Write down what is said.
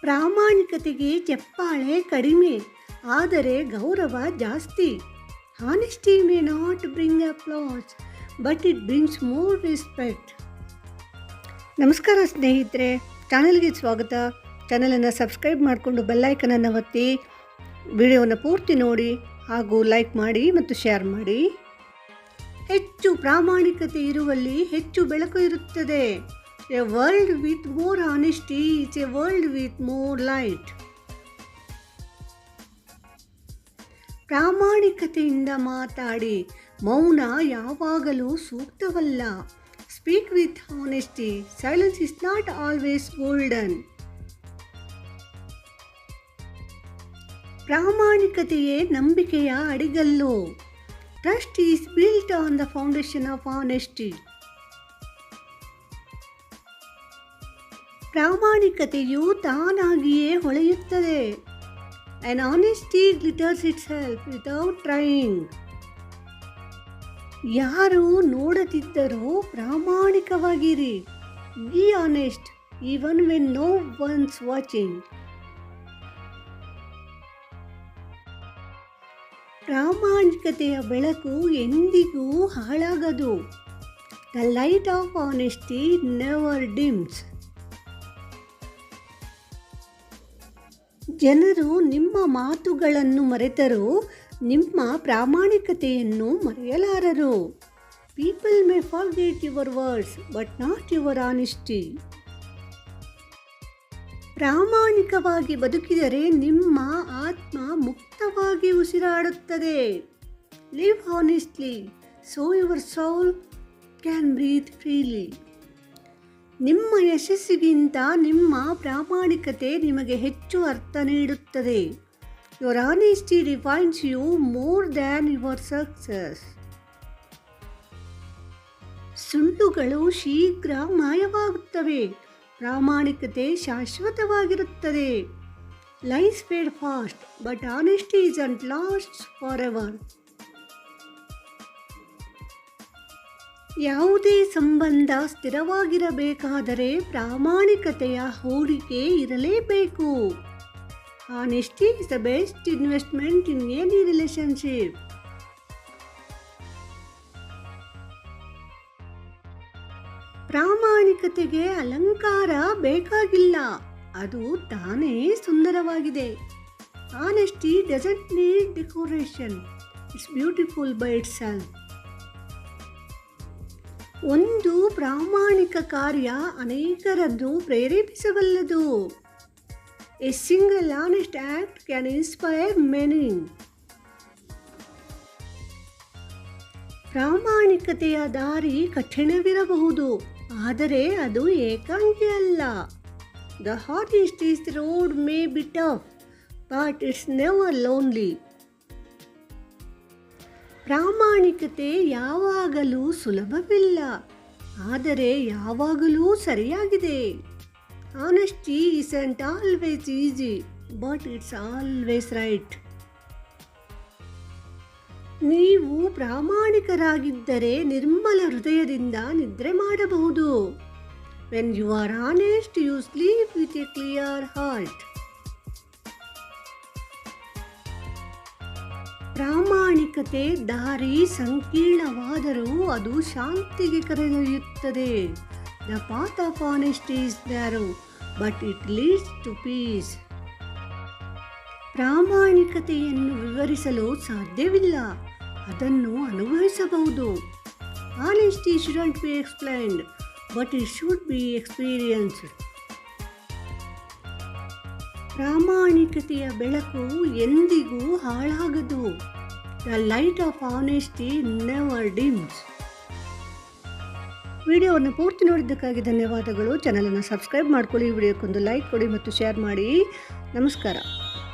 ಪ್ರಾಮಾಣಿಕತೆಗೆ ಚಪ್ಪಾಳೆ ಕಡಿಮೆ, ಆದರೆ ಗೌರವ ಜಾಸ್ತಿ. Honesty may not bring applause, but it brings more respect. ನಮಸ್ಕಾರ ಸ್ನೇಹಿತರೆ, ಚಾನಲ್ಗೆ ಸ್ವಾಗತ. ಚಾನಲನ್ನು ಸಬ್ಸ್ಕ್ರೈಬ್ ಮಾಡಿಕೊಂಡು ಬೆಲ್ಲೈಕನನ್ನು ಒತ್ತಿ ವಿಡಿಯೋನ ಪೂರ್ತಿ ನೋಡಿ ಹಾಗೂ ಲೈಕ್ ಮಾಡಿ ಮತ್ತು ಶೇರ್ ಮಾಡಿ. ಹೆಚ್ಚು ಪ್ರಾಮಾಣಿಕತೆ ಇರುವಲ್ಲಿ ಹೆಚ್ಚು ಬೆಳಕು ಇರುತ್ತದೆ. A world with more honesty is a world with more light. ಪ್ರಾಮಾಣಿಕತೆಯಿಂದ ಮಾತಾಡಿ, ಮೌನ ಯಾವಾಗಲೂ ಸೂಕ್ತವಲ್ಲ. Speak with honesty, silence is not always golden. ಪ್ರಾಮಾಣಿಕತೆಯೇ ನಂಬಿಕೆಯ ಅಡಿಗಲ್ಲು. Trust is built on the foundation of honesty. ಪ್ರಾಮಾಣಿಕತೆಯು ತಾನಾಗಿಯೇ ಹೊಳೆಯುತ್ತದೆ. An honesty glitters itself without trying. ಯಾರು ನೋಡದಿದ್ದರೂ ಪ್ರಾಮಾಣಿಕವಾಗಿರಿ. Be honest even when no one's watching. ಪ್ರಾಮಾಣಿಕತೆಯ ಬೆಳಕು ಎಂದಿಗೂ ಹಾಳಾಗದು. The light of honesty never dims. ಜನರು ನಿಮ್ಮ ಮಾತುಗಳನ್ನು ಮರೆತರೂ ನಿಮ್ಮ ಪ್ರಾಮಾಣಿಕತೆಯನ್ನು ಮರೆಯಲಾರರು. People may forget your words, but not your honesty. ಪ್ರಾಮಾಣಿಕವಾಗಿ ಬದುಕಿದರೆ ನಿಮ್ಮ ಆತ್ಮ ಮುಕ್ತವಾಗಿ ಉಸಿರಾಡುತ್ತದೆ. Live honestly, so your soul can breathe freely. ನಿಮ್ಮ ಯಶಸ್ಸಿಗಿಂತ ನಿಮ್ಮ ಪ್ರಾಮಾಣಿಕತೆ ನಿಮಗೆ ಹೆಚ್ಚು ಅರ್ಥ ನೀಡುತ್ತದೆ. Your honesty defines you more than your success. ಸುಳ್ಳುಗಳು ಶೀಘ್ರ ಮಾಯವಾಗುತ್ತವೆ, ಪ್ರಾಮಾಣಿಕತೆ ಶಾಶ್ವತವಾಗಿರುತ್ತದೆ. Lies fade fast, but honesty isn't lost forever. ಯಾವುದೇ ಸಂಬಂಧ ಸ್ಥಿರವಾಗಿರಬೇಕಾದರೆ ಪ್ರಾಮಾಣಿಕತೆಯ ಹೂಡಿಕೆ ಇರಲೇಬೇಕು. Honesty is the best investment in any relationship. ಪ್ರಾಮಾಣಿಕತೆಗೆ ಅಲಂಕಾರ ಬೇಕಾಗಿಲ್ಲ, ಅದು ತಾನೇ ಸುಂದರವಾಗಿದೆ. Honesty doesn't need decoration, it's beautiful by itself. ಒಂದು ಪ್ರಾಮಾಣಿಕ ಕಾರ್ಯ ಅನೇಕರನ್ನು ಪ್ರೇರೇಪಿಸಬಲ್ಲದು. A single honest act can inspire many. ಪ್ರಾಮಾಣಿಕತೆಯ ದಾರಿ ಕಠಿಣವಿರಬಹುದು, ಆದರೆ ಅದು ಏಕಾಂಗಿ ಅಲ್ಲ. The honesty's road may be tough, but it's never lonely. ಪ್ರಾಮಾಣಿಕತೆ ಯಾವಾಗಲೂ ಸುಲಭವಿಲ್ಲ, ಆದರೆ ಯಾವಾಗಲೂ ಸರಿಯಾಗಿದೆ. Honesty isn't always easy, but it's always right. ನೀವು ಪ್ರಾಮಾಣಿಕರಾಗಿದ್ದರೆ ನಿರ್ಮಲ ಹೃದಯದಿಂದ ನಿದ್ರೆ ಮಾಡಬಹುದು. When you are honest, you sleep with a clear heart. ಪ್ರಾಮಾಣಿಕತೆ ದಾರಿ ಸಂಕೀರ್ಣವಾದರೂ ಅದು ಶಾಂತಿಗೆ ಕರೆದೊಯ್ಯುತ್ತದೆ. The path of honesty is narrow, but it leads to peace. ಪ್ರಾಮಾಣಿಕತೆಯನ್ನು ವಿವರಿಸಲು ಸಾಧ್ಯವಿಲ್ಲ, ಅದನ್ನು ಅನುಭವಿಸಬಹುದು. Honesty shouldn't be explained, but it should be experienced. ಪ್ರಾಮಾಣಿಕತೆಯ ಬೆಳಕು ಎಂದಿಗೂ ಹಾಳಾಗದು. The light of honesty never dims. ವಿಡಿಯೋವನ್ನು ಪೂರ್ತಿ ನೋಡಿದ್ದಕ್ಕಾಗಿ ಧನ್ಯವಾದಗಳು. ಚಾನಲನ್ನು ಸಬ್ಸ್ಕ್ರೈಬ್ ಮಾಡ್ಕೊಳ್ಳಿ, ವಿಡಿಯೋಕ್ಕೊಂದು ಲೈಕ್ ಕೊಡಿ ಮತ್ತು ಶೇರ್ ಮಾಡಿ. ನಮಸ್ಕಾರ.